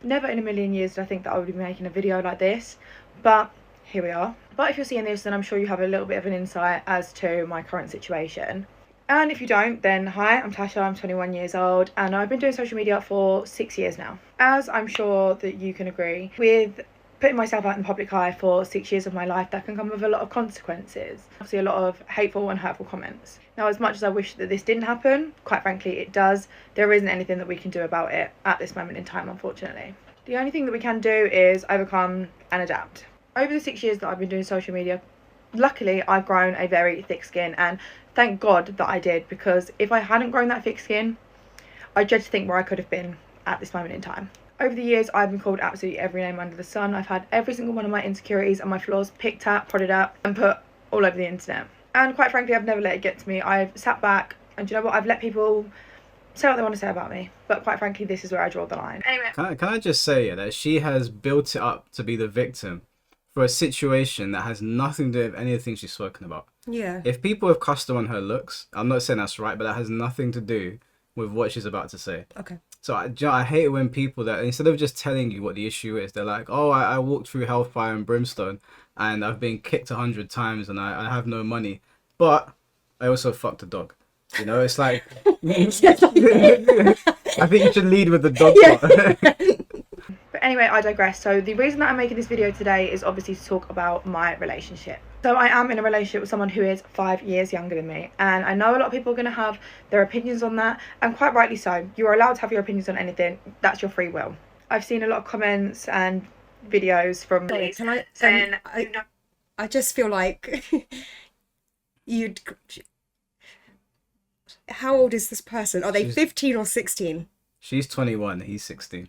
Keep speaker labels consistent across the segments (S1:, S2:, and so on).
S1: Never in a million years did I think that I would be making a video like this, but here we are. But if you're seeing this, then I'm sure you have a little bit of an insight as to my current situation. And if you don't, then hi, I'm Tasha, I'm 21 years old, and I've been doing social media for 6 years now. As I'm sure that you can agree, with putting myself out in the public eye for 6 years of my life, that can come with a lot of consequences. Obviously a lot of hateful and hurtful comments. Now, as much as I wish that this didn't happen, quite frankly it does, there isn't anything that we can do about it at this moment in time, unfortunately. The only thing that we can do is overcome and adapt. Over the 6 years that I've been doing social media, luckily I've grown a very thick skin, and thank God that I did, because if I hadn't grown that thick skin, I dread to think where I could have been at this moment in time. Over the years, I've been called absolutely every name under the sun. I've had every single one of my insecurities and my flaws picked at, prodded at, and put all over the internet. And quite frankly, I've never let it get to me. I've sat back and, you know what, I've let people say what they want to say about me. But quite frankly, this is where I draw the line. Anyway.
S2: Can I just say that she has built it up to be the victim for a situation that has nothing to do with any of the things she's spoken about.
S3: Yeah.
S2: If people have cussed her on her looks, I'm not saying that's right, but that has nothing to do with what she's about to say.
S3: Okay.
S2: So I hate it when people that, instead of just telling you what the issue is, they're like, oh, I walked through hellfire and brimstone and I've been kicked 100 times and I have no money, but I also fucked a dog. You know, it's like, I think you should lead with the dog part.
S1: But anyway, I digress. So the reason that I'm making this video today is obviously to talk about my relationship. So I am in a relationship with someone who is 5 years younger than me, and I know a lot of people are going to have their opinions on that, and quite rightly so. You are allowed to have your opinions on anything. That's your free will. I've seen a lot of comments and videos from saying,
S3: I just feel like you'd... How old is this person? Are they 15 or 16?
S2: She's 21, he's 16.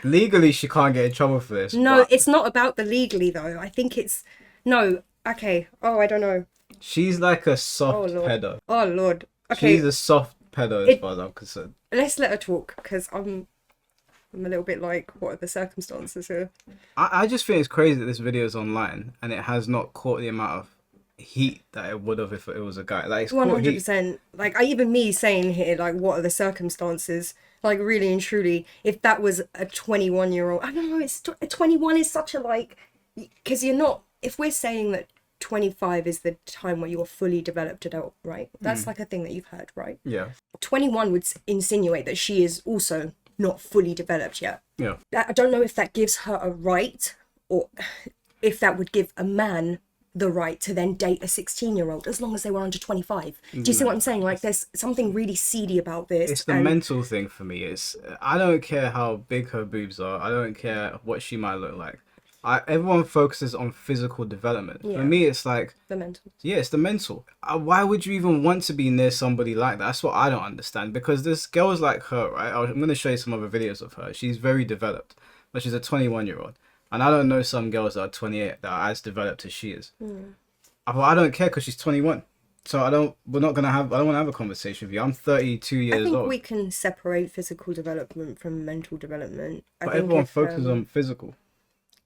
S2: Legally, she can't get in trouble for this.
S3: No, it's not about the legally, though. I think it's... No, okay. Oh, I don't know.
S2: She's like a soft pedo.
S3: Oh, Lord. Okay.
S2: She's a soft pedo as far as I'm concerned.
S3: Let's let her talk, because I'm a little bit like, what are the circumstances here?
S2: I just think it's crazy that this video is online and it has not caught the amount of heat that it would have if it was a guy. Like, it's
S3: 100%. Like, even me saying here, like, what are the circumstances? Like, really and truly, if that was a 21-year-old, I don't know, 21 is such a, like, because you're not, if we're saying that 25 is the time where you're fully developed adult, right? That's like a thing that you've heard, right?
S2: Yeah.
S3: 21 would insinuate that she is also not fully developed yet.
S2: Yeah.
S3: I don't know if that gives her a right, or if that would give a man the right to then date a 16-year-old as long as they were under 25. Do you see what I'm saying? Like, there's something really seedy about this.
S2: It's the mental thing for me. It's, I don't care how big her boobs are. I don't care what she might look like. Everyone focuses on physical development.
S3: Yeah.
S2: For me, it's like
S3: the mental.
S2: Yeah, it's the mental. Why would you even want to be near somebody like that? That's what I don't understand. Because there's girls like her, right? I'm going to show you some other videos of her. She's very developed, but she's a 21-year-old. And I don't know some girls that are 28 that are as developed as she is. I don't care because she's 21. So I don't want to have a conversation with you. I'm 32 years old.
S3: I think we can separate physical development from mental development.
S2: But everyone focuses on physical.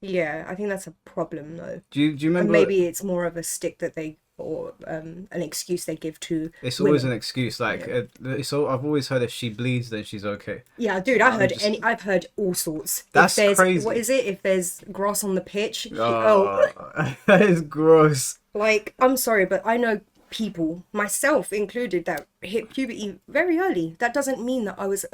S3: Yeah, I think that's a problem though.
S2: Do you remember?
S3: And maybe it's more of a stick that they, or an excuse they give to
S2: It's
S3: women.
S2: always an excuse. Like, so I've always heard if she bleeds, then she's okay.
S3: Yeah, dude, I've heard all sorts.
S2: That's crazy.
S3: What is it? If there's grass on the pitch,
S2: that is gross.
S3: Like, I'm sorry, but I know people, myself included, that hit puberty very early. That doesn't mean that I was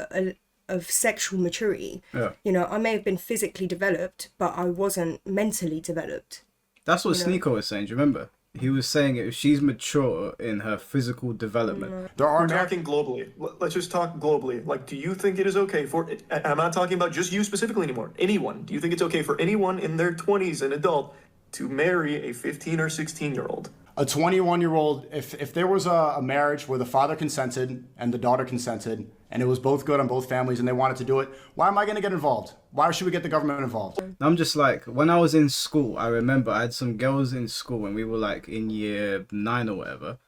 S3: of sexual maturity.
S2: Yeah.
S3: You know, I may have been physically developed, but I wasn't mentally developed.
S2: That's what Sneeko was saying. Do you remember? He was saying if she's mature in her physical development.
S4: We're talking globally. Let's just talk globally. Like, do you think it is okay for, I'm not talking about just you specifically anymore, anyone. Do you think it's okay for anyone in their 20s, an adult, to marry a 15 or 16-year-old?
S5: A 21-year-old, if there was a marriage where the father consented and the daughter consented, and it was both good on both families and they wanted to do it, why am I going to get involved? Why should we get the government involved?
S2: I'm just like, when I was in school, I remember I had some girls in school when we were like in year 9 or whatever,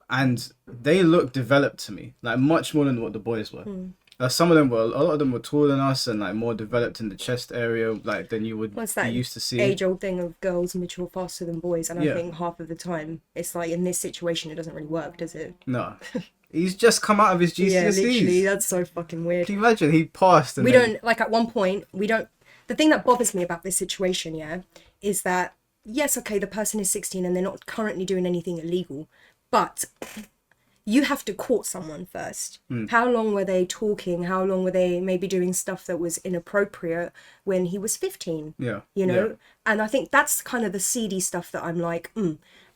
S2: and they looked developed to me, like much more than what the boys were. Some of them were, a lot of them were taller than us and like more developed in the chest area, like than you would
S3: What's
S2: be
S3: that
S2: used to seeing.
S3: age-old thing of girls mature faster than boys? And I
S2: Yeah.
S3: think half of the time, it's like in this situation, it doesn't really work, does it?
S2: No, he's just come out of his GCSEs.
S3: Yeah, literally, that's so fucking weird.
S2: Can you imagine? He passed. And
S3: We
S2: then-
S3: don't, like, at one point, we don't, the thing that bothers me about this situation, yeah, is that, yes, okay, the person is 16 and they're not currently doing anything illegal, but you have to court someone first. How long were they talking? How long were they maybe doing stuff that was inappropriate when he was 15?
S2: Yeah.
S3: You know?
S2: Yeah.
S3: And I think that's kind of the seedy stuff that I'm like,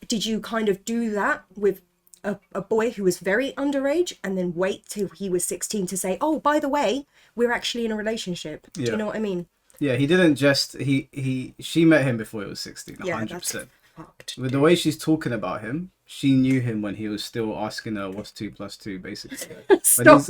S3: did you kind of do that with a boy who was very underage and then wait till he was 16 to say, oh, by the way, we're actually in a relationship? Do
S2: Yeah.
S3: you know what I mean?
S2: Yeah, he didn't just she met him before he was 16,
S3: Yeah,
S2: 100%.
S3: that's fucked.
S2: With the way she's talking about him, she knew him when he was still asking her what's 2 + 2, basically.
S3: Stop.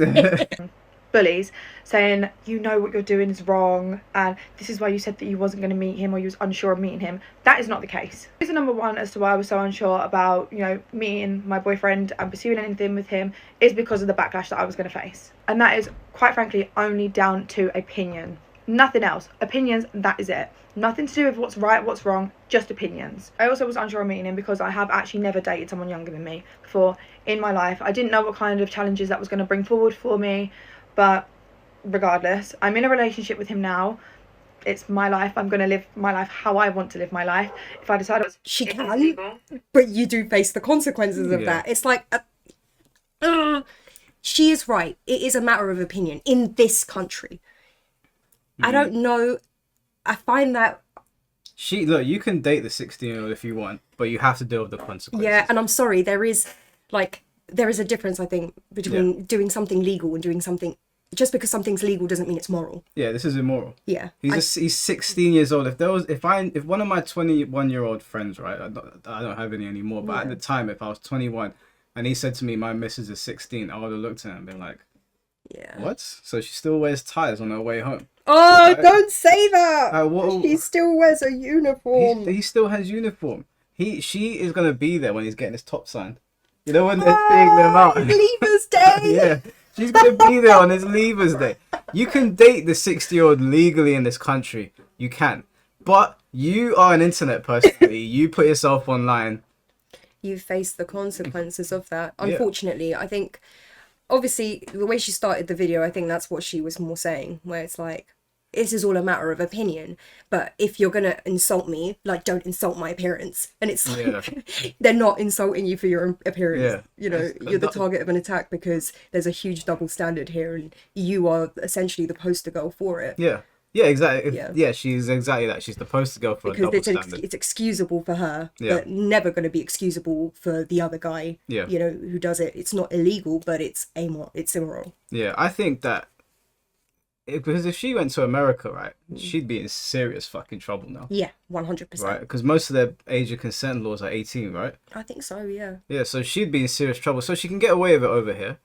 S1: Bullies saying, you know what you're doing is wrong, and this is why you said that you wasn't going to meet him, or you was unsure of meeting him. That is not the case. Reason number one as to why I was so unsure about, you know, meeting my boyfriend and pursuing anything with him is because of the backlash that I was going to face. And that is, quite frankly, only down to opinion. Nothing else. Opinions, that is it. Nothing to do with what's right, what's wrong, just opinions. I also was unsure of meeting him because I have actually never dated someone younger than me before in my life. I didn't know what kind of challenges that was going to bring forward for me, but regardless, I'm in a relationship with him now. It's my life. I'm going to live my life how I want to live my life. If I decide
S3: She can, but you do face the consequences of
S2: Yeah.
S3: that. It's like, she is right. It is a matter of opinion in this country. I don't know. I find that,
S2: Look, you can date the 16-year-old if you want, but you have to deal with the consequences.
S3: yeah, and I'm sorry, there is a difference, I think, between doing something legal and doing something, just because something's legal doesn't mean it's moral.
S2: Yeah, this is immoral.
S3: Yeah.
S2: He's 16 years old. If one of my 21-year-old friends, right, I don't have any anymore, but at the time, if I was 21 and he said to me, my missus is 16, I would have looked at him and been like,
S3: Yeah.
S2: what? So she still wears ties on her way home.
S3: Oh, don't say that!
S2: What-
S3: She still wears a uniform.
S2: He still has uniform. She is gonna be there when he's getting his top signed. You know, when they're seeing them out.
S3: Leavers Day!
S2: Yeah, she's gonna be there on his leavers day. You can date the 60-year-old legally in this country. You can, but you are an internet personality. You put yourself online.
S3: You face the consequences of that. Unfortunately, I think, obviously, the way she started the video, I think that's what she was more saying, where it's like, this is all a matter of opinion, but if you're gonna insult me, like, don't insult my appearance. And it's like, they're not insulting you for your appearance.
S2: Yeah.
S3: You know, you're the target of an attack because there's a huge double standard here, and you are essentially the poster girl for it.
S2: Yeah, exactly.
S3: Yeah.
S2: Yeah, she's exactly that. She's the poster girl for a
S3: Because
S2: double standard.
S3: it's excusable for her,
S2: Yeah.
S3: but never going to be excusable for the other guy.
S2: Yeah.
S3: You know, who does it. It's not illegal, but it's immoral.
S2: Yeah, I think that because if she went to America, right, she'd be in serious fucking trouble now.
S3: Yeah, 100%.
S2: Right, because most of their age of consent laws are 18, right?
S3: I think so. Yeah.
S2: Yeah, so she'd be in serious trouble. So she can get away with it over here.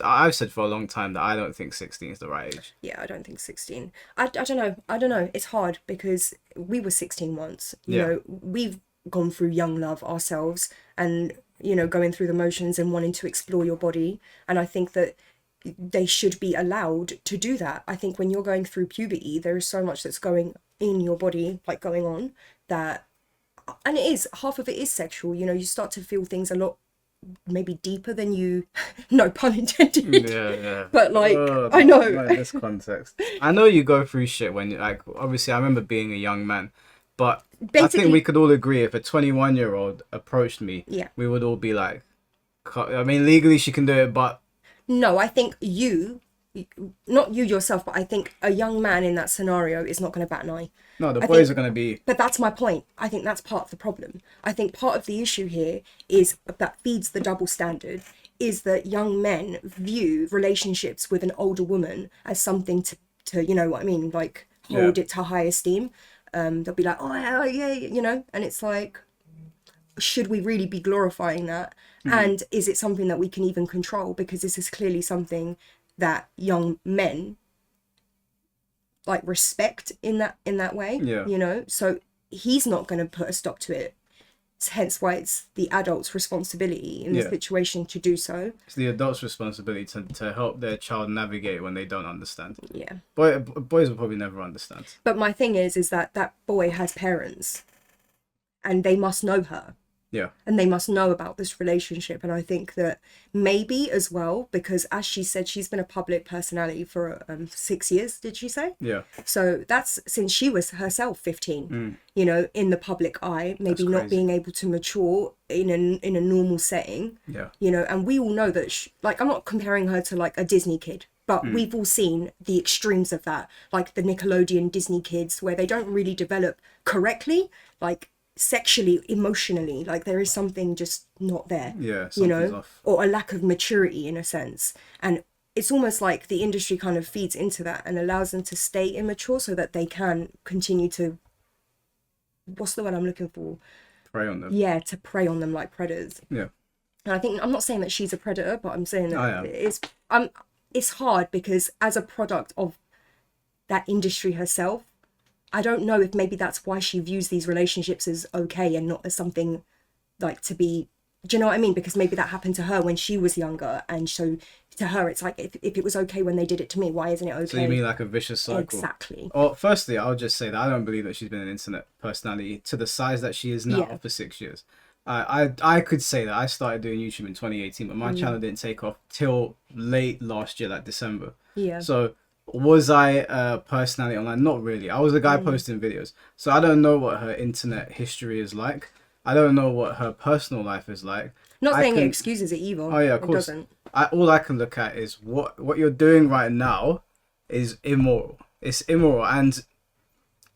S2: I've said for a long time that I don't think 16 is the right age.
S3: Yeah, I don't think 16. I don't know. It's hard because we were 16 once. You
S2: Yeah.
S3: know, we've gone through young love ourselves and, you know, going through the motions and wanting to explore your body. And I think that they should be allowed to do that. I think when you're going through puberty, there is so much that's going in your body, like going on, that, and half of it is sexual. You know, you start to feel things a lot maybe deeper than you, no pun intended.
S2: Yeah.
S3: But like, I know.
S2: Not in this context. I know you go through shit when you, like, obviously I remember being a young man, but I
S3: Basically-
S2: think we could all agree if a 21-year-old approached me,
S3: Yeah.
S2: we would all be like, I mean, legally she can do it, but
S3: No, I think not you yourself, but I think a young man in that scenario is not going to bat an eye.
S2: no, the
S3: I
S2: boys
S3: think-
S2: are going to be,
S3: But that's my point. I think that's part of the problem. I think part of the issue here is that feeds the double standard is that young men view relationships with an older woman as something to you know what I mean, like hold it to high esteem. They'll be like, oh yeah, you know, and it's like, should we really be glorifying that? And is it something that we can even control? Because this is clearly something that young men like respect in that way.
S2: Yeah.
S3: You know, so he's not going to put a stop to it. hence why it's the adult's responsibility in the situation to do so.
S2: It's the adult's responsibility to help their child navigate when they don't understand.
S3: Yeah.
S2: Boys will probably never understand.
S3: But my thing is that boy has parents and they must know her.
S2: Yeah.
S3: And they must know about this relationship. And I think that maybe as well, because as she said, she's been a public personality for 6 years, did she say?
S2: Yeah.
S3: So that's since she was herself 15, you know, in the public eye, maybe not being able to mature in a normal setting.
S2: Yeah.
S3: You know, and we all know that, like, I'm not comparing her to like a Disney kid, but we've all seen the extremes of that, like the Nickelodeon Disney kids where they don't really develop correctly, like sexually, emotionally, like there is something just not there, you know,
S2: off.
S3: or a lack of maturity in a sense. And it's almost like the industry kind of feeds into that and allows them to stay immature so that they can continue to, what's the word I'm looking for?
S2: Prey on them.
S3: Yeah, to prey on them like predators.
S2: Yeah.
S3: And I think, I'm not saying that she's a predator, but I'm saying that it's hard because as a product of that industry herself, I don't know if maybe that's why she views these relationships as okay and not as something like to be, do you know what I mean? Because maybe that happened to her when she was younger. And so to her, it's like, if it was okay when they did it to me, why isn't it okay?
S2: So you mean like a vicious cycle?
S3: Exactly.
S2: Well, firstly, I'll just say that I don't believe that she's been an internet personality to the size that she is now for 6 years. I could say that I started doing YouTube in 2018, but my channel didn't take off till late last year, like December.
S3: Yeah.
S2: So was I a personality online? Not really. I was a guy posting videos. So I don't know what her internet history is like. I don't know what her personal life is like.
S3: Not saying it excuses it either.
S2: Oh yeah, of course.
S3: It doesn't.
S2: All I can look at is what you're doing right now is immoral. It's immoral, and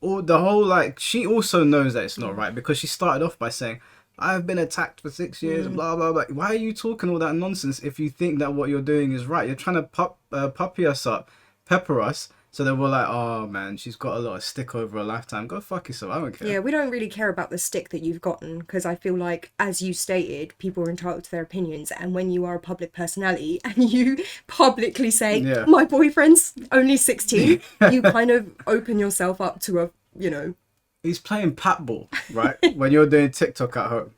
S2: the whole, like, she also knows that it's not right because she started off by saying, I've been attacked for 6 years, blah, blah, blah. Why are you talking all that nonsense if you think that what you're doing is right? You're trying to puppy us up, pepper us, so that we're like, oh man, she's got a lot of stick over a lifetime. Go fuck yourself. I don't care.
S3: Yeah, we don't really care about the stick that you've gotten because I feel like, as you stated, people are entitled to their opinions. And when you are a public personality and you publicly say, my boyfriend's only 16, you kind of open yourself up to a, you know.
S2: He's playing patball, right? When you're doing TikTok at home.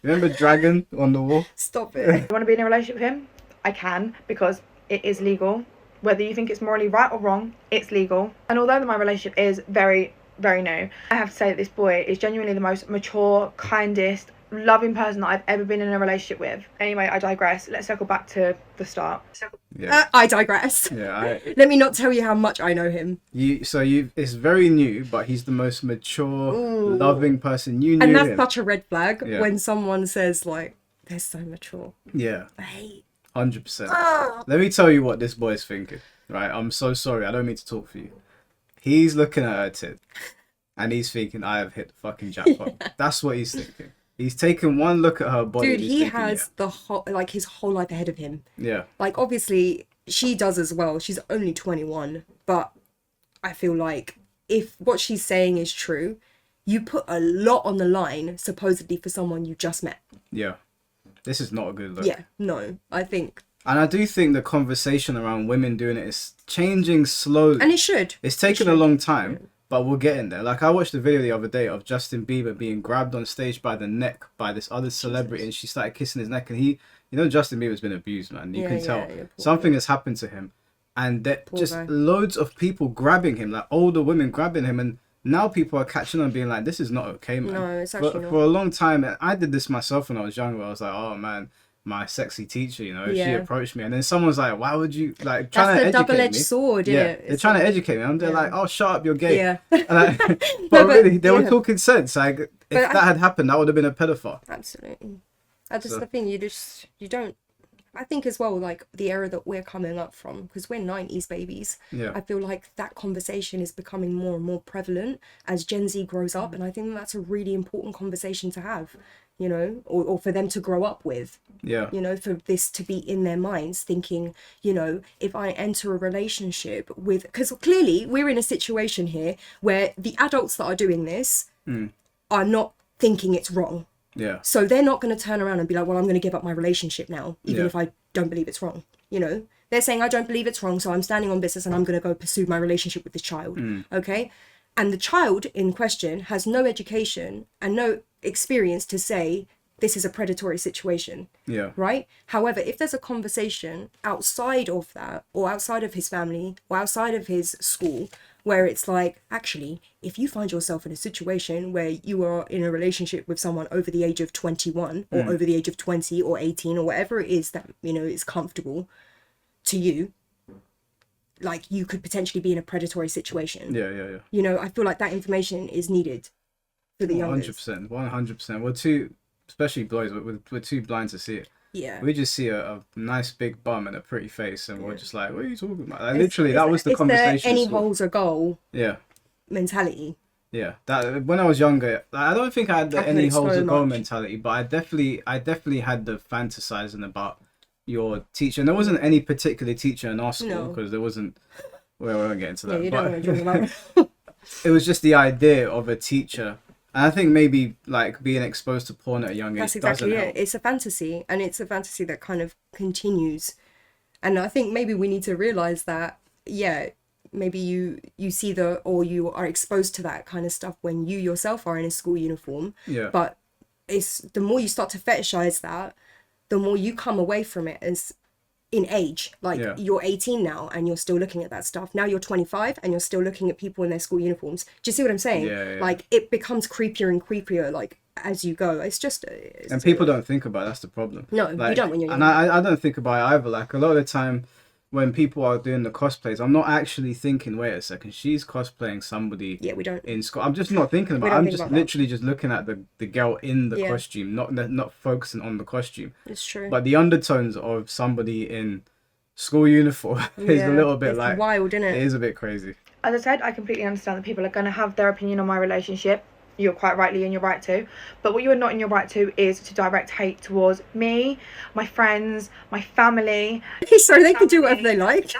S2: Remember Dragon on the wall?
S3: Stop it.
S1: I want to be in a relationship with him. I can, because it is legal. Whether you think it's morally right or wrong, it's legal. And although my relationship is very, very new, I have to say that this boy is genuinely the most mature, kindest, loving person that I've ever been in a relationship with. Anyway, I digress. Let's circle back to the start.
S3: I digress.
S2: Yeah,
S3: Let me not tell you how much I know him.
S2: It's very new, but he's the most mature, loving person. You knew him.
S3: And that's such a red flag when someone says, like, they're so mature.
S2: Yeah.
S3: I hate.
S2: 100%. Let me tell you what this boy's thinking, right? I'm so sorry. I don't mean to talk for you. He's looking at her tit and he's thinking, I have hit the fucking jackpot. That's what he's thinking. He's taken one look at her body.
S3: Dude, he has the whole, like, his whole life ahead of him.
S2: Yeah.
S3: Like, obviously, she does as well. She's only 21. But I feel like if what she's saying is true, you put a lot on the line, supposedly, for someone you just met.
S2: Yeah. This is not a good look.
S3: Yeah, no, I think.
S2: And I do think the conversation around women doing it is changing slowly.
S3: And it should.
S2: It's taken a long time, but we'll get in there. Like, I watched a video the other day of Justin Bieber being grabbed on stage by the neck by this other celebrity, and she started kissing his neck. And he, you know, Justin Bieber's been abused, man. You can tell something has happened to him. And just loads of people grabbing him, like older women grabbing him. And now people are catching on being like, this is not okay, man.
S3: No, it's actually not.
S2: For a long time, I did this myself when I was younger. I was like, oh man, my sexy teacher, you know, she approached me, and then someone's like, why would you, like, trying to educate me? That's the double-edged sword,
S3: yeah.
S2: They're trying to educate me, and they're like, oh, shut up, you're gay.
S3: Yeah.
S2: But really, they were talking sense. Like, if that had happened, that would have been a pedophile.
S3: Absolutely. That's just the thing. You don't. I think as well, like, the era that we're coming up from, because we're 90s babies.
S2: Yeah.
S3: I feel like that conversation is becoming more and more prevalent as Gen Z grows up, and I think that's a really important conversation to have, you know, or for them to grow up with.
S2: Yeah.
S3: You know, for this to be in their minds, thinking, you know, if I enter a relationship with, because clearly we're in a situation here where the adults that are doing this are not thinking it's wrong.
S2: Yeah.
S3: So they're not going to turn around and be like, well, I'm going to give up my relationship now, even if I don't believe it's wrong. You know, they're saying, I don't believe it's wrong, so I'm standing on business and I'm going to go pursue my relationship with this child. Okay. And the child in question has no education and no experience to say this is a predatory situation.
S2: Yeah.
S3: Right? However, if there's a conversation outside of that, or outside of his family, or outside of his school, where it's like, actually, if you find yourself in a situation where you are in a relationship with someone over the age of 21 or over the age of 20 or 18 or whatever it is that, you know, is comfortable to you, like, you could potentially be in a predatory situation.
S2: Yeah.
S3: You know, I feel like that information is needed for the youngest.
S2: 100%. 100%. We're too, especially boys, we're too blind to see it.
S3: Yeah.
S2: We just see a nice big bum and a pretty face, and we're just like, what are you talking about? Like, literally, that was the conversation.
S3: It's the any holes a goal mentality.
S2: Yeah, that when I was younger, I don't think I had the any holes a goal mentality, but I definitely had the fantasizing about your teacher. And there wasn't any particular teacher in our school, because there wasn't. Well, we won't get into that.
S3: Yeah, you don't want to talk about.
S2: It was just the idea of a teacher. And I think maybe like being exposed to porn at a young age
S3: That's exactly
S2: doesn't
S3: it.
S2: help.
S3: It's a fantasy, and it's a fantasy that kind of continues. And I think maybe we need to realize that, yeah, maybe you see or you are exposed to that kind of stuff when you yourself are in a school uniform.
S2: Yeah.
S3: But it's the more you start to fetishize that, the more you come away from it as in age. Like, you're 18 now and you're still looking at that stuff. Now you're 25 and you're still looking at people in their school uniforms. Do you see what I'm saying?
S2: Yeah.
S3: Like, it becomes creepier and creepier, like, as you go. It's just
S2: and people don't think about it. That's the problem.
S3: No,
S2: like,
S3: you don't when you're young.
S2: And I don't think about it either. Like, a lot of the time when people are doing the cosplays, I'm not actually thinking, wait a second, she's cosplaying somebody
S3: we don't
S2: in school. I'm just not thinking about it. I'm just literally just looking at the girl in the costume, not focusing on the costume.
S3: It's true.
S2: But the undertones of somebody in school uniform is a little bit, it's like,
S3: wild, isn't it?
S2: It is a bit crazy.
S1: As I said, I completely understand that people are going to have their opinion on my relationship. You're quite rightly in your right to. But what you are not in your right to is to direct hate towards me, my friends, my family.
S3: Sorry, they can do whatever they like.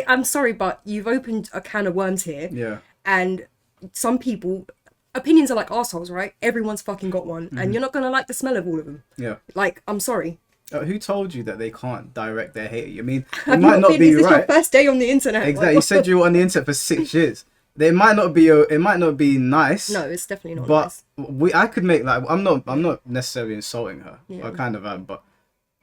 S3: I'm sorry, but you've opened a can of worms here.
S2: Yeah.
S3: And some people, opinions are like arseholes, right? Everyone's fucking got one. And you're not going to like the smell of all of them.
S2: Yeah.
S3: Like, I'm sorry.
S2: Who told you that they can't direct their hate at you? I mean, it might not be
S3: this
S2: right.
S3: Is your first day on the internet.
S2: Exactly. You said you were on the internet for 6 years. It might not be nice.
S3: No, it's definitely not
S2: nice.
S3: But
S2: I could make, like, I'm not necessarily insulting her. I kind of am, but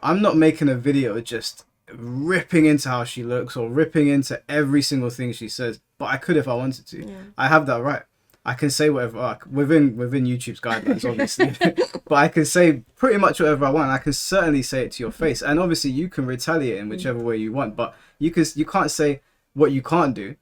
S2: I'm not making a video just ripping into how she looks or ripping into every single thing she says. But I could if I wanted to. Yeah. I have that right. I can say whatever within YouTube's guidelines, obviously. But I can say pretty much whatever I want. I can certainly say it to your face, and obviously you can retaliate in whichever way you want. But you can't say what you can't do.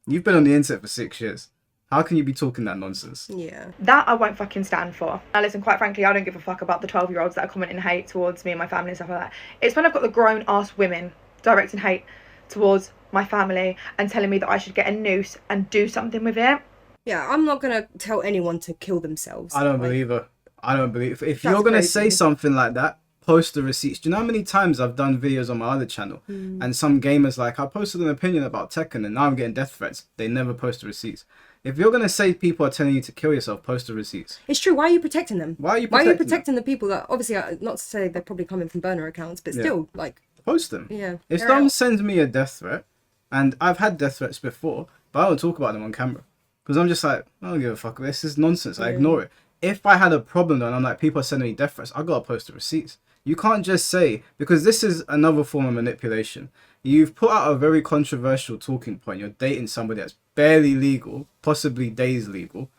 S2: You've been on the internet for 6 years. How can you be talking that nonsense?
S3: Yeah.
S1: That I won't fucking stand for. Now listen, quite frankly, I don't give a fuck about the 12-year-olds that are commenting hate towards me and my family and stuff like that. It's when I've got the grown-ass women directing hate towards my family and telling me that I should get a noose and do something with it.
S3: Yeah, I'm not going to tell anyone to kill themselves.
S2: I don't believe her. I don't believe... If you're going to say something like that, post the receipts. Do you know how many times I've done videos on my other channel and some gamers, like, I posted an opinion about Tekken and now I'm getting death threats. They never post the receipts. If you're going to say people are telling you to kill yourself, post the receipts.
S3: It's true. Why are you protecting them?
S2: Why are you
S3: protecting the people that, obviously, not to say they're probably coming from burner accounts, but still, like...
S2: Post them.
S3: Yeah.
S2: If someone sends me a death threat, and I've had death threats before, but I don't talk about them on camera. Because I'm just like, I don't give a fuck. This is nonsense. I ignore it. If I had a problem though, and I'm like, people are sending me death threats, I gotta post the receipts. You can't just say, because this is another form of manipulation. You've put out a very controversial talking point. You're dating somebody that's barely legal, possibly days legal,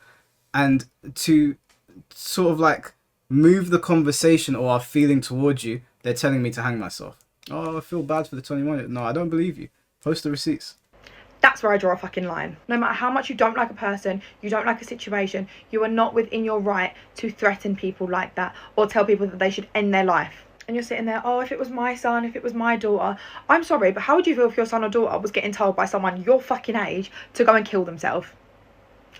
S2: and to sort of like move the conversation or our feeling towards you, they're telling me to hang myself. Oh, I feel bad for the 21. No, I don't believe you. Post the receipts.
S1: That's where I draw a fucking line. No matter how much you don't like a person, you don't like a situation, you are not within your right to threaten people like that or tell people that they should end their life. And you're sitting there, oh, if it was my son, if it was my daughter. I'm sorry, but how would you feel if your son or daughter was getting told by someone your fucking age to go and kill themselves?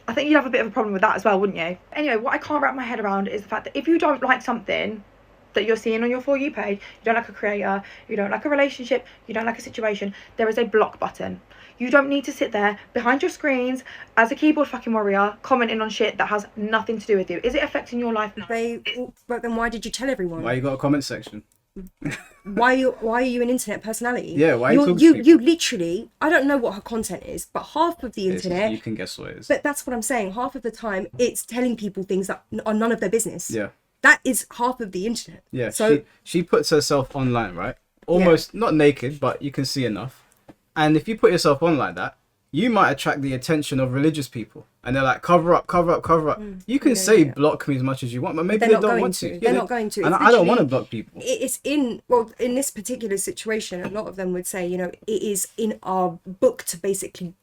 S1: I think you'd have a bit of a problem with that as well, wouldn't you? Anyway, what I can't wrap my head around is the fact that if you don't like something that you're seeing on your For You page, you don't like a creator, you don't like a relationship, you don't like a situation, there is a block button. You don't need to sit there behind your screens as a keyboard fucking warrior commenting on shit that has nothing to do with you. Is it affecting your life? No.
S3: But then why did you tell everyone?
S2: Why you got a comment section?
S3: why are you an internet personality?
S2: Yeah, why are you talking to
S3: you
S2: people?
S3: you literally, I don't know what her content is, but half of the internet,
S2: You can guess what it is.
S3: but that's what I'm saying, half of the time it's telling people things that are none of their business.
S2: Yeah.
S3: That is half of the internet.
S2: Yeah,
S3: So
S2: she puts herself online, right? Almost not naked, but you can see enough. And if you put yourself on like that, you might attract the attention of religious people, and they're like, cover up, cover up, cover up. You can say block me as much as you want, but maybe
S3: they're
S2: they
S3: not
S2: don't
S3: going
S2: want
S3: to.
S2: to.
S3: They're
S2: Yeah,
S3: not going to.
S2: And
S3: It's
S2: I don't want to
S3: literally-
S2: block people.
S3: It's in this particular situation, a lot of them would say, it is in our book to basically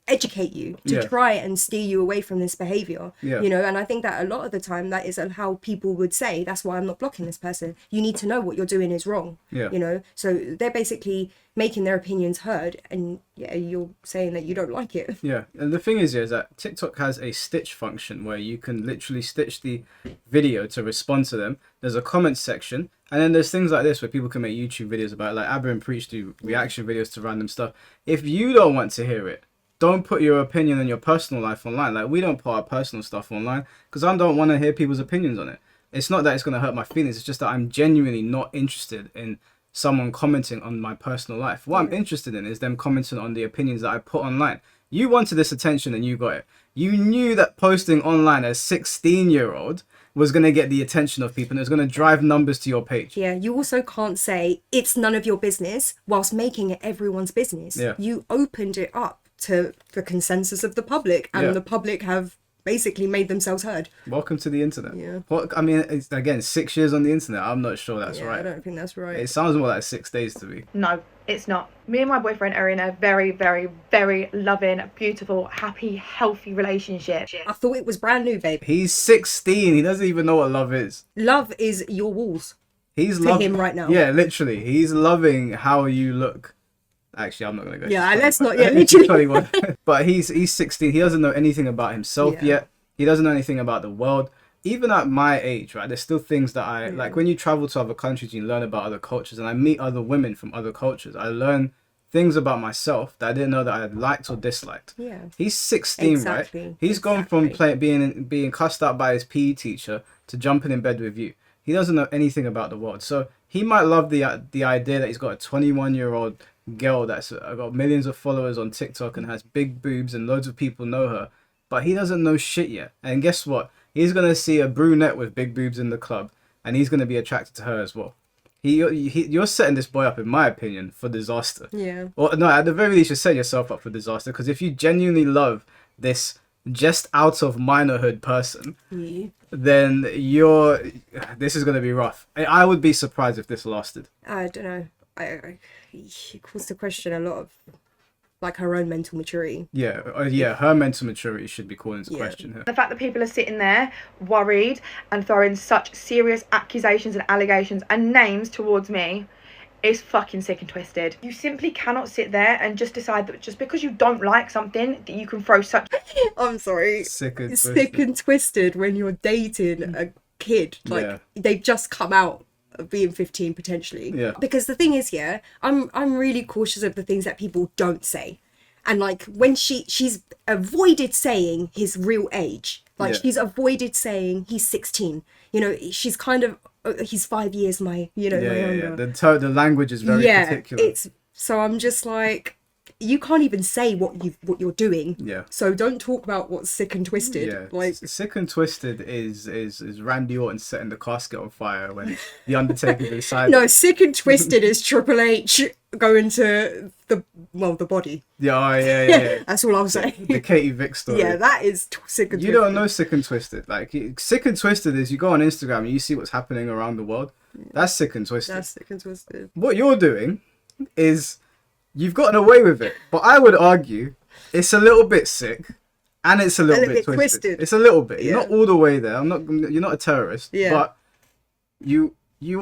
S3: educate you, to
S2: Yeah.
S3: try and steer you away from this behavior.
S2: Yeah.
S3: And I think that a lot of the time that is how people would say, that's why I'm not blocking this person. You need to know what you're doing is wrong.
S2: Yeah.
S3: So they're basically making their opinions heard, and you're saying that you don't like it.
S2: Yeah, and the thing is that TikTok has a stitch function where you can literally stitch the video to respond to them. There's a comment section, and then there's things like this where people can make YouTube videos about it. Like Abba and Preach do reaction videos to random stuff. If you don't want to hear it, don't put your opinion on your personal life online. Like, we don't put our personal stuff online because I don't want to hear people's opinions on it. It's not that it's going to hurt my feelings. It's just that I'm genuinely not interested in someone commenting on my personal life. What I'm interested in is them commenting on the opinions that I put online. You wanted this attention and you got it. You knew that posting online as 16-year-old was going to get the attention of people and it was going to drive numbers to your page.
S3: Yeah, you also can't say it's none of your business whilst making it everyone's business.
S2: Yeah.
S3: You opened it up to the consensus of the public, and
S2: Yeah.
S3: the public have basically made themselves heard.
S2: Welcome to the internet.
S3: Yeah.
S2: What I mean, it's, again, 6 years on the internet. I'm not sure that's
S3: Yeah,
S2: right.
S3: I don't think that's right.
S2: It sounds more like 6 days to me.
S1: No, it's not. Me and my boyfriend are in a very, very, very loving, beautiful, happy, healthy relationship.
S3: I thought it was brand new, babe.
S2: He's 16. He doesn't even know what love is.
S3: Love is your walls.
S2: He's
S3: To him right now.
S2: Yeah, literally. He's loving how you look. Actually, I'm not gonna go.
S3: Yeah,
S2: She's
S3: let's
S2: 21.
S3: not- yeah,
S2: She's
S3: literally.
S2: 21. But he's 16. He doesn't know anything about himself
S3: Yeah.
S2: yet. He doesn't know anything about the world. Even at my age, right? There's still things that I like. When you travel to other countries, you learn about other cultures, and I meet other women from other cultures. I learn things about myself that I didn't know that I liked or disliked.
S3: Yeah.
S2: He's 16,
S3: Exactly.
S2: right? He's gone from being cussed out by his PE teacher to jumping in bed with you. He doesn't know anything about the world, so he might love the idea that he's got a 21-year-old girl that's got millions of followers on TikTok and has big boobs and loads of people know her, but he doesn't know shit yet. And guess what? He's gonna see a brunette with big boobs in the club, and he's gonna be attracted to her as well. You're setting this boy up, in my opinion, for disaster.
S3: Yeah.
S2: Or no, at the very least, you set yourself up for disaster. Because if you genuinely love this just out of minorhood person, then this is gonna be rough. I would be surprised if this lasted.
S3: I don't know. It calls to question a lot of like her own mental maturity.
S2: Yeah, her mental maturity should be called into question here.
S1: The fact that people are sitting there worried and throwing such serious accusations and allegations and names towards me is fucking sick and twisted. You simply cannot sit there and just decide that just because you don't like something that you can throw such...
S3: I'm sorry.
S2: Sick and
S3: It's
S2: twisted.
S3: sick and twisted when you're dating a kid. Like
S2: Yeah.
S3: they've just come out of being 15 potentially.
S2: Yeah.
S3: Because the thing is, I'm really cautious of the things that people don't say. And like when she's avoided saying his real age. Like
S2: Yeah.
S3: she's avoided saying he's 16. She's kind of he's 5 years my my younger.
S2: The language is very particular.
S3: It's so I'm just like, you can't even say what you're doing.
S2: Yeah.
S3: So don't talk about what's sick and twisted.
S2: Yeah,
S3: Like
S2: sick and twisted is Randy Orton setting the casket on fire when the Undertaker's inside.
S3: no, sick and twisted is Triple H going to the body.
S2: Yeah.
S3: That's all I'm saying.
S2: The Katie Vick story.
S3: Yeah, that is sick and
S2: You
S3: twisted.
S2: don't know sick and twisted. Like sick and twisted is you go on Instagram and you see what's happening around the world. That's sick and twisted.
S3: That's sick and twisted.
S2: What you're doing is you've gotten away with it, but I would argue it's a little bit sick. And it's a little bit twisted. It's a little bit. You're not all the way there. You're not a terrorist.
S3: Yeah.
S2: But you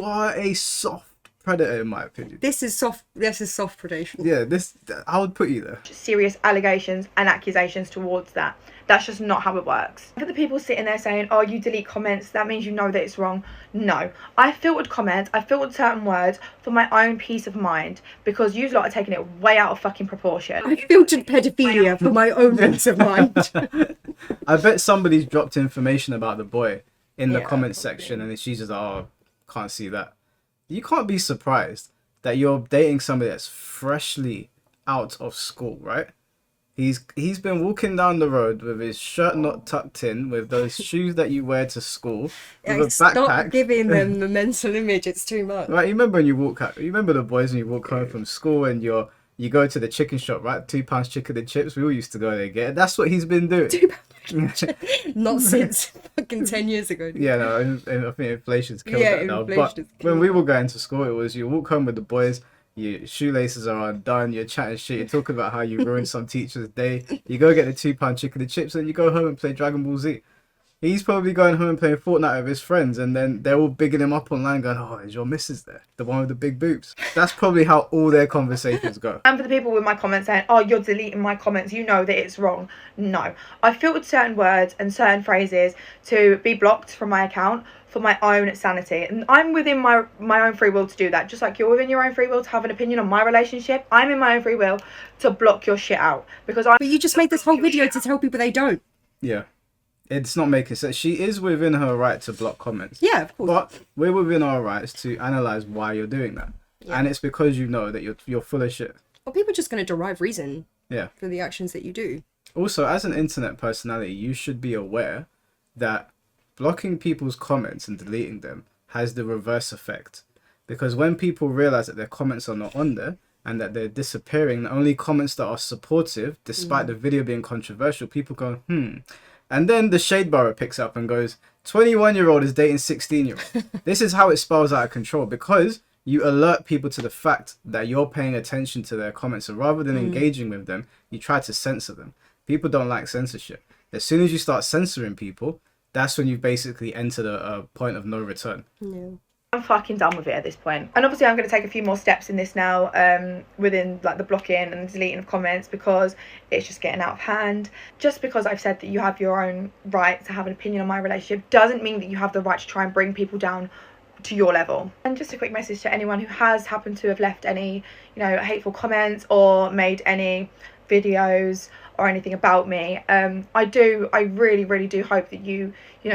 S2: are a soft predator, in my opinion.
S3: This is soft predation.
S2: Yeah, I would put you there.
S1: serious allegations and accusations towards that. That's just not how it works. For the people sitting there saying, oh, you delete comments, that means you know that it's wrong. No. I filtered comments, I filtered certain words for my own peace of mind because you lot are taking it way out of fucking proportion.
S3: I filtered pedophilia for my own peace of mind.
S2: I bet somebody's dropped information about the boy in the
S3: Yeah,
S2: comment
S3: probably.
S2: section and she's just, oh, can't see that. you can't be surprised that you're dating somebody that's freshly out of school, right? He's been walking down the road with his shirt not tucked in, with those shoes that you wear to school, with a
S3: Stop
S2: backpack.
S3: giving them the mental image. It's too much.
S2: Right, you remember when you walk out? You remember the boys when you walk home from school and you go to the chicken shop, right? £2 chicken and chips. We all used to go there and get it. That's what he's been doing.
S3: Not since fucking 10 years ago.
S2: Yeah, no, and I think inflation's killed
S3: Yeah,
S2: that now. But
S3: inflation's
S2: when
S3: killed
S2: we were going to school, it was you walk home with the boys, your shoelaces are undone, you're chatting shit, you're talking about how you ruined some teacher's day. You go get the £2 chicken and chips, and you go home and play Dragon Ball Z. He's probably going home and playing Fortnite with his friends, and then they're all bigging him up online, going, "Oh, is your missus there? The one with the big boobs?" That's probably how all their conversations go.
S1: And for the people with my comments saying, "Oh, you're deleting my comments, you know that it's wrong." No, I filtered certain words and certain phrases to be blocked from my account for my own sanity, and I'm within my own free will to do that. Just like you're within your own free will to have an opinion on my relationship, I'm in my own free will to block your shit out, because
S3: But you just made this whole video to tell people they don't.
S2: Yeah. It's not making sense. She is within her right to block comments.
S3: Yeah, of course.
S2: But we're within our rights to analyze why you're doing that.
S3: Yeah.
S2: And it's because you know that you're full of shit.
S3: Well, people are just going to derive reason
S2: Yeah.
S3: for the actions that you do.
S2: Also, as an internet personality, you should be aware that blocking people's comments and deleting them has the reverse effect. Because when people realize that their comments are not on there and that they're disappearing, only comments that are supportive, despite the video being controversial, people go, And then the shade borrower picks up and goes, 21-year-old is dating 16-year-old. This is how it spirals out of control, because you alert people to the fact that you're paying attention to their comments. So rather than engaging with them, you try to censor them. People don't like censorship. As soon as you start censoring people, that's when you've basically entered a point of no return.
S3: Yeah.
S1: I'm fucking done with it at this point. And obviously I'm going to take a few more steps in this now, within like the blocking and the deleting of comments, because it's just getting out of hand. Just because I've said that you have your own right to have an opinion on my relationship doesn't mean that you have the right to try and bring people down to your level. And just a quick message to anyone who has happened to have left any, hateful comments or made any videos or anything about me. I really do hope that you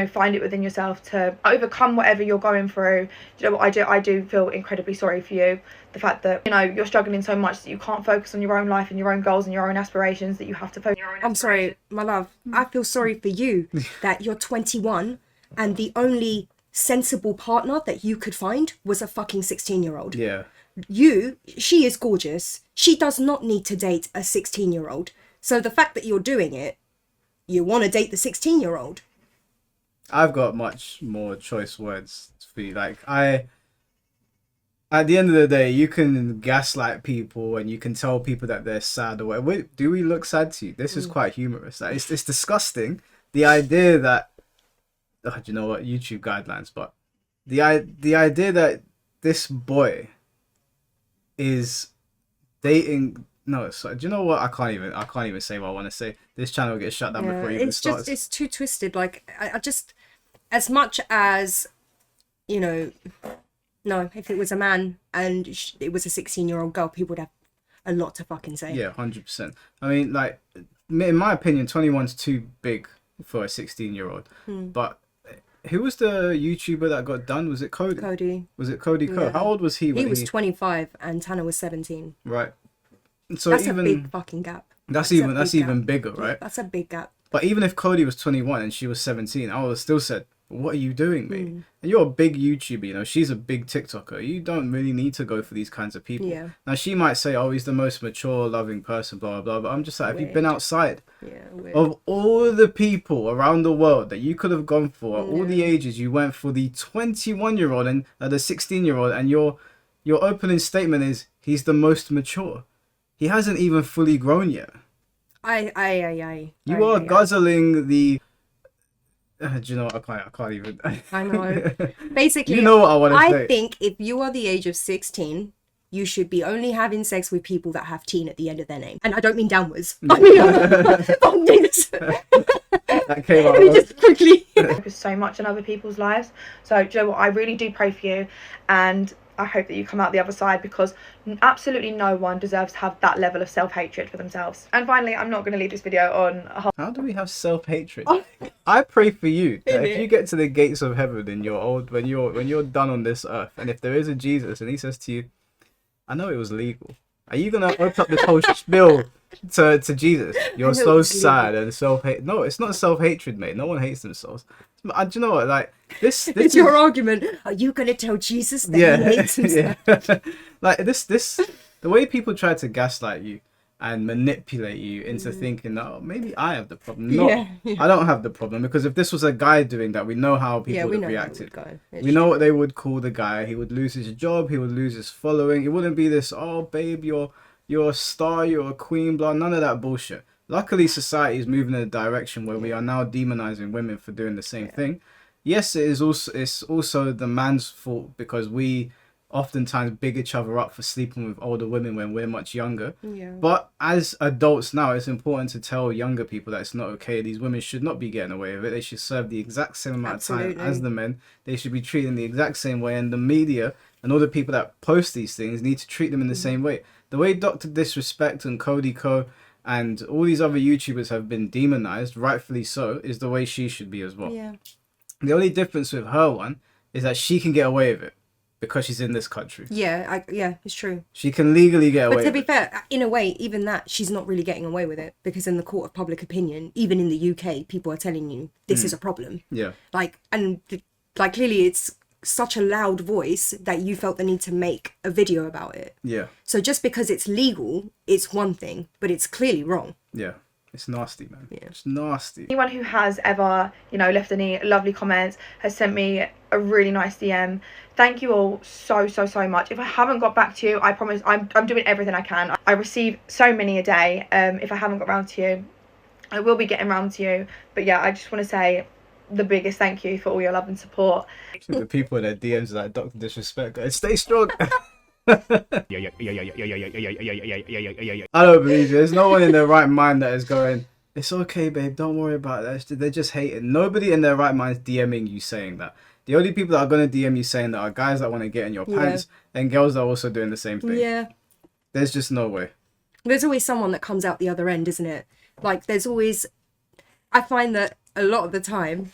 S1: find it within yourself to overcome whatever you're going through. Do you know what I do feel incredibly sorry for you. The fact that you're struggling so much that you can't focus on your own life and your own goals and your own aspirations, that you have to focus on your own
S3: I'm sorry, my love. I feel sorry for you that you're 21 and the only sensible partner that you could find was a fucking 16-year-old.
S2: Yeah.
S3: She is gorgeous. She does not need to date a 16-year-old. So the fact that you're doing it, you want to date the 16-year-old.
S2: I've got much more choice words for you. Like, at the end of the day, you can gaslight people and you can tell people that they're sad or whatever. Wait, do we look sad to you? This is quite humorous. Like, it's disgusting. The idea that, do you know what, YouTube guidelines, but the idea that this boy is dating. No, sorry. Do you know what? I can't even say what I want to say. This channel will get shut down before it even starts.
S3: It's too twisted. Like, I just, as much as, no, if it was a man and it was a 16-year-old girl, people would have a lot to fucking say.
S2: Yeah, 100%. I mean, like, in my opinion, 21's too big for a 16-year-old. But who was the YouTuber that got done? Was it Cody?
S3: Cody.
S2: Was it Cody Ko?
S3: Yeah.
S2: How old was he when
S3: he was 25 and Tanner was 17.
S2: Right. So
S3: That's
S2: even
S3: a big fucking gap.
S2: that's even bigger, right?
S3: That's a big gap.
S2: But even if Cody was 21 and she was 17, I would have still said, "What are you doing, mate?" And you're a big YouTuber, she's a big TikToker. You don't really need to go for these kinds of people.
S3: Yeah.
S2: Now she might say, "Oh, he's the most mature, loving person," blah blah blah. But I'm just like, have you
S3: Weird.
S2: been outside?
S3: Yeah, weird.
S2: Of all the people around the world that you could have gone for, at all the ages, you went for the 21-year-old and the 16-year-old, and your opening statement is he's the most mature. He hasn't even fully grown yet. You are guzzling the. Do you know what? I can't even.
S3: I know. Basically,
S2: you know what I want to say.
S3: I think if you are the age of 16, you should be only having sex with people that have teen at the end of their name. And I don't mean downwards. I mean,
S2: That came out.
S3: let me just quickly.
S1: focus so much on other people's lives. So, do you know what? I really do pray for you, and I hope that you come out the other side, because absolutely no one deserves to have that level of self-hatred for themselves. And finally, I'm not going to leave this video on a whole...
S2: How do we have self-hatred? I pray for you that if you get to the gates of heaven and you're old, when you're done on this earth, and if there is a Jesus and he says to you, I know it was legal, are you gonna open up this whole spiel to Jesus? You're so sad and self-hate. No, it's not self-hatred, mate. No one hates themselves. Do you know what? Like this
S3: It's your argument. Are you gonna tell Jesus that he hates himself?
S2: Yeah. Like this, the way people try to gaslight you and manipulate you into thinking, oh, maybe I have the problem. No, I don't have the problem, because if this was a guy doing that, we know how people would have reacted. We know what they would call the guy. He would lose his job. He would lose his following. It wouldn't be this, oh, babe, you're a star, you're a queen, blah, none of that bullshit. Luckily, society is moving in a direction where we are now demonizing women for doing the same thing. Yes, it's also the man's fault, because we oftentimes big each other up for sleeping with older women when we're much younger. But as adults now, it's important to tell younger people that it's not okay. These women should not be getting away with it. They should serve the exact same amount of time as the men. They should be treated in the exact same way, and the media and all the people that post these things need to treat them in the same way. The way Dr. Disrespect and Cody Co and all these other YouTubers have been demonized, rightfully so, is the way she should be as well. The only difference with her one is that she can get away with it because she's in this country.
S3: Yeah, it's true.
S2: She can legally get away with it.
S3: But to be fair, in a way, even that, she's not really getting away with it, because in the court of public opinion, even in the UK, people are telling you this is a problem.
S2: Yeah.
S3: Clearly it's such a loud voice that you felt the need to make a video about it.
S2: Yeah.
S3: So just because it's legal, it's one thing, but it's clearly wrong.
S2: Yeah. It's nasty, man. Yeah. It's nasty.
S1: Anyone who has ever, left any lovely comments, has sent me a really nice DM. Thank you all so much. If I haven't got back to you, I promise I'm doing everything I can. I receive so many a day. If I haven't got round to you, I will be getting round to you. But yeah, I just want to say the biggest thank you for all your love and support.
S2: The people in their DMs like Dr. Disrespect, stay strong. I don't believe you. There's no one in their right mind that is going, it's okay, babe, don't worry about that. They're just hating. Nobody in their right mind is DMing you saying that. The only people that are going to DM you saying that are guys that want to get in your pants and girls that are also doing the same thing. Yeah. There's just no way.
S3: There's always someone that comes out the other end, isn't it? Like, there's always... I find that a lot of the time,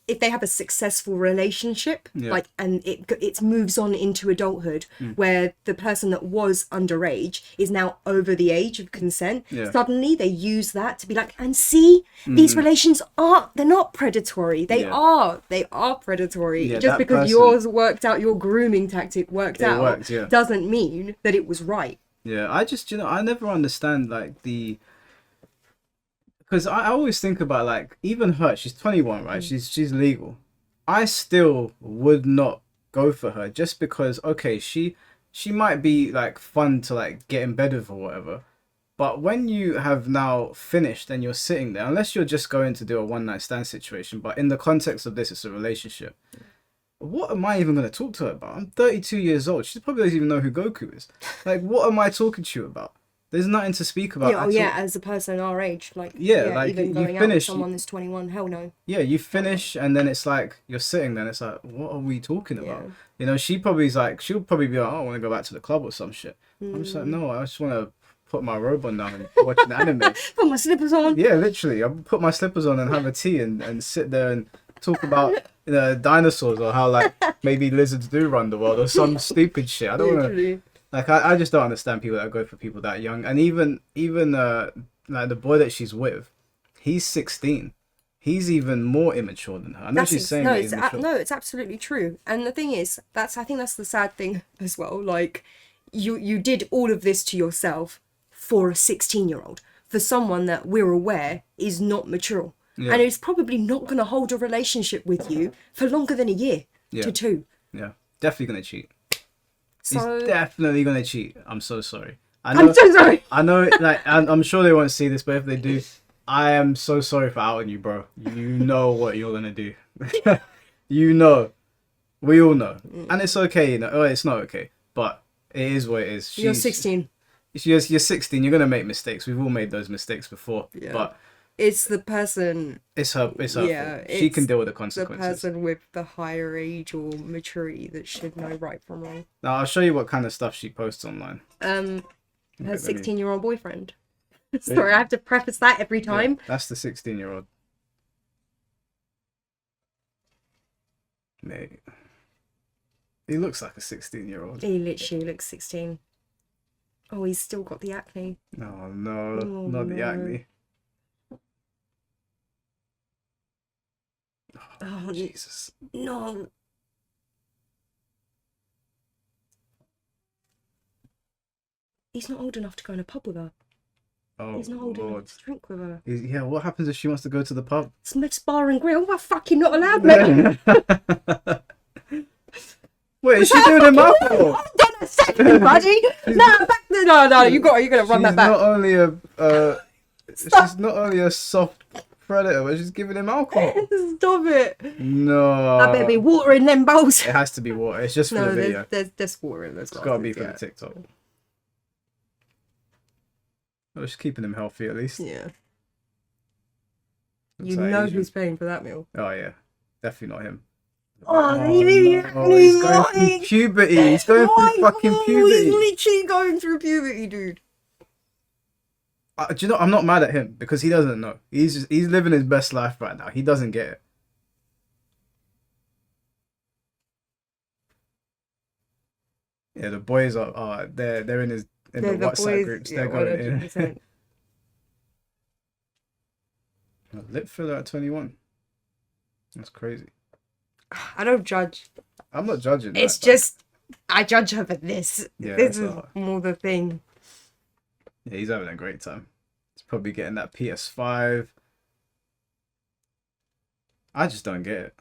S3: if they have a successful relationship, and it moves on into adulthood, where the person that was underage is now over the age of consent, suddenly they use that to be like, and see, these relations they're not predatory. They are predatory. Just because yours worked out, your grooming tactic worked out, doesn't mean that it was right.
S2: Yeah, I never understand because I always think about, like, even her, she's 21, right? She's legal. I still would not go for her just because, okay, she might be, like, fun to, like, get in bed with or whatever. But when you have now finished and you're sitting there, unless you're just going to do a one-night stand situation, but in the context of this, it's a relationship. What am I even going to talk to her about? I'm 32 years old. She probably doesn't even know who Goku is. Like, what am I talking to you about? There's nothing to speak about.
S3: As a person our age, like,
S2: like
S3: even going out with someone that's 21, hell no. Yeah,
S2: you finish, and then it's like you're sitting there, and it's like, what are we talking about? She'll probably be like, oh, I want to go back to the club or some shit. I'm just like, no, I just want to put my robe on now and watch an anime.
S3: Put my slippers on.
S2: Yeah, literally, I'll put my slippers on and have a tea and sit there and talk about dinosaurs or how, like, maybe lizards do run the world or some stupid shit. I don't want to. Like, I just don't understand people that go for people that young. And even like the boy that she's with, he's 16. He's even more immature than her. I know she's saying that he's immature.
S3: No, it's absolutely true. And the thing is, I think that's the sad thing as well. Like, you did all of this to yourself for a 16-year-old, for someone that we're aware is not mature. Yeah. And is probably not going to hold a relationship with you for longer than a year to 2.
S2: Yeah, definitely going to cheat. He's definitely going to cheat. I'm so sorry.
S3: I'm so sorry.
S2: I know, like, I'm sure they won't see this, but if they do, I am so sorry for outing you, bro. You know what you're going to do. You know. We all know. And it's okay, it's not okay, but it is what it is.
S3: You're 16.
S2: You're 16. You're going to make mistakes. We've all made those mistakes before. Yeah. But
S3: It's the person,
S2: It's her
S3: Yeah,
S2: fault. She can
S3: it's
S2: deal with the
S3: the
S2: consequences.
S3: person with the higher age or maturity that should know right from wrong.
S2: Now I'll show you what kind of stuff she posts online.
S3: Her
S2: me-
S3: 16-year-old boyfriend. Sorry, I have to preface that every time.
S2: Yeah, that's the 16-year-old. Mate. He looks like a 16-year-old.
S3: He literally looks 16. Oh, he's still got the acne.
S2: No, no,
S3: Oh,
S2: not the
S3: no.
S2: acne.
S3: Oh,
S2: Jesus.
S3: no. He's not old enough to go in a pub with her.
S2: Oh,
S3: He's not old
S2: Lord.
S3: enough to drink with her.
S2: Yeah, what happens if she wants to go to the pub?
S3: Smith's Bar and Grill. We're fucking not allowed, mate.
S2: Wait, is she doing him up for?
S3: Hold on a second, buddy. No, you gotta run that back.
S2: Not only a she's not only a soft predator, but she's giving him alcohol.
S3: Stop it.
S2: No.
S3: I better be water in them bowls.
S2: It has to be water. It's just for
S3: No,
S2: the video.
S3: there's water in those
S2: It's
S3: glasses.
S2: gotta be for
S3: yeah.
S2: the TikTok. Oh, she's keeping him healthy at least.
S3: Yeah.
S2: Looks
S3: You
S2: like
S3: know
S2: Asian.
S3: who's paying for that meal.
S2: Oh yeah, definitely not him.
S3: Oh,
S2: He's going through puberty. He's going through fucking
S3: He's
S2: puberty.
S3: literally going through puberty, dude.
S2: Do you know? I'm not mad at him because he doesn't know. He's living his best life right now. He doesn't get it. Yeah, the boys are they're in the WhatsApp groups. They're going in.
S3: 100%.
S2: A lip filler at 21. That's crazy.
S3: I don't judge.
S2: I'm not judging.
S3: It's
S2: that, but-
S3: just I judge her for this.
S2: Yeah,
S3: This
S2: that's
S3: is
S2: alright.
S3: more the thing.
S2: Yeah, he's having a great time. He's probably getting that PS5. I just don't get it.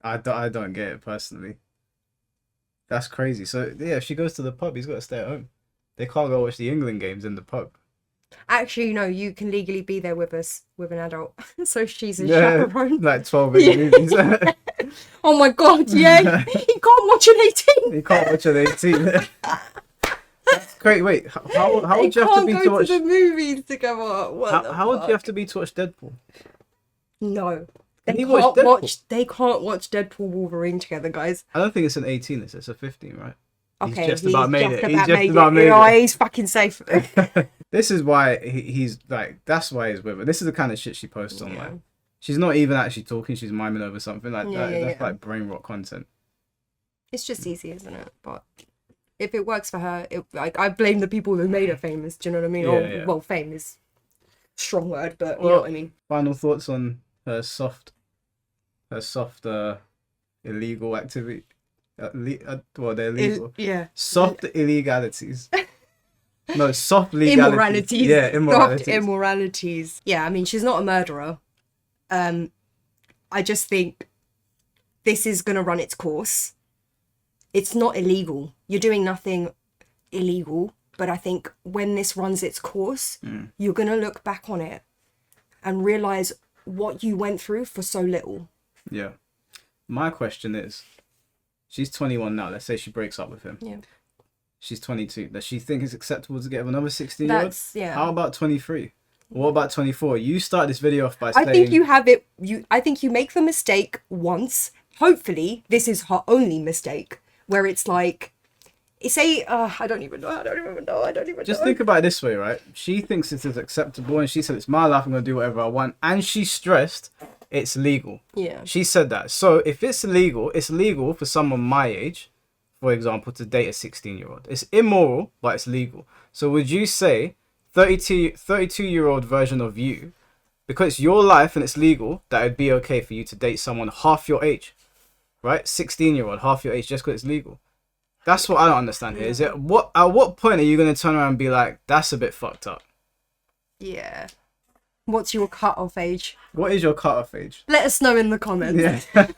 S2: I don't get it personally. That's crazy. So yeah, if she goes to the pub, he's got to stay at home. They can't go watch the England games in the pub.
S3: Actually, no, you can legally be there with us with an adult. So she's a
S2: Yeah,
S3: chaperone.
S2: like 12 movies.
S3: Oh my god, yeah. He can't watch an 18.
S2: You can't watch an 18. That's great. Wait, how
S3: They
S2: would you have to
S3: can't
S2: be
S3: go
S2: to watch?
S3: the movies together. What
S2: How would you have to be to watch Deadpool?
S3: No.
S2: Can
S3: They
S2: you watch
S3: can't
S2: Deadpool?
S3: watch. They can't watch Deadpool Wolverine together, guys.
S2: I don't think it's an 18. It's a 15, right?
S3: Okay,
S2: He's just about made it. He's just
S3: made
S2: about
S3: it.
S2: made
S3: Yeah,
S2: it.
S3: he's fucking safe.
S2: This is why he's like. That's why he's with her. This is the kind of shit she posts online. She's not even actually talking. She's miming over something like
S3: Yeah,
S2: that.
S3: yeah,
S2: That's
S3: yeah.
S2: like brain rot content.
S3: It's just easy, isn't it? But if it works for her, like I blame the people who made her famous. Do you know what I mean?
S2: Yeah,
S3: Or,
S2: yeah.
S3: well, fame is a strong word, but you
S2: Well,
S3: know what I mean.
S2: Final thoughts on her soft, illegal activity. Well, they're illegal.
S3: Yeah.
S2: Soft illegalities. No, soft legalities.
S3: Immoralities.
S2: Yeah, immoralities.
S3: Soft immoralities. Yeah, I mean, she's not a murderer. I just think this is going to run its course. It's not illegal. You're doing nothing illegal. But I think when this runs its course, you're going to look back on it and realise what you went through for so little.
S2: Yeah. My question is, she's 21 now. Let's say she breaks up with him.
S3: Yeah.
S2: She's 22. Does she think it's acceptable to get with another 16-year-old?
S3: That's, yeah.
S2: How about 23? What about 24? You start this video off by
S3: I
S2: saying...
S3: think you have it. I think you make the mistake once. Hopefully, this is her only mistake, where it's like, say, I don't even know.
S2: Just think about it this way, right? She thinks this is acceptable, and she said, it's my life, I'm going to do whatever I want. And she stressed, it's legal.
S3: Yeah.
S2: She said that. So if it's legal for someone my age, for example, to date a 16-year-old. It's immoral, but it's legal. So would you say 32-year-old version of you, because it's your life and it's legal, that it'd be okay for you to date someone half your age, right? 16-year-old, half your age, just because it's legal. That's what I don't understand here. Is it at what point are you going to turn around and be like, that's a bit fucked up?
S3: Yeah. What's your cut-off age?
S2: What is your cutoff age?
S3: Let us know in the comments.
S2: Yeah.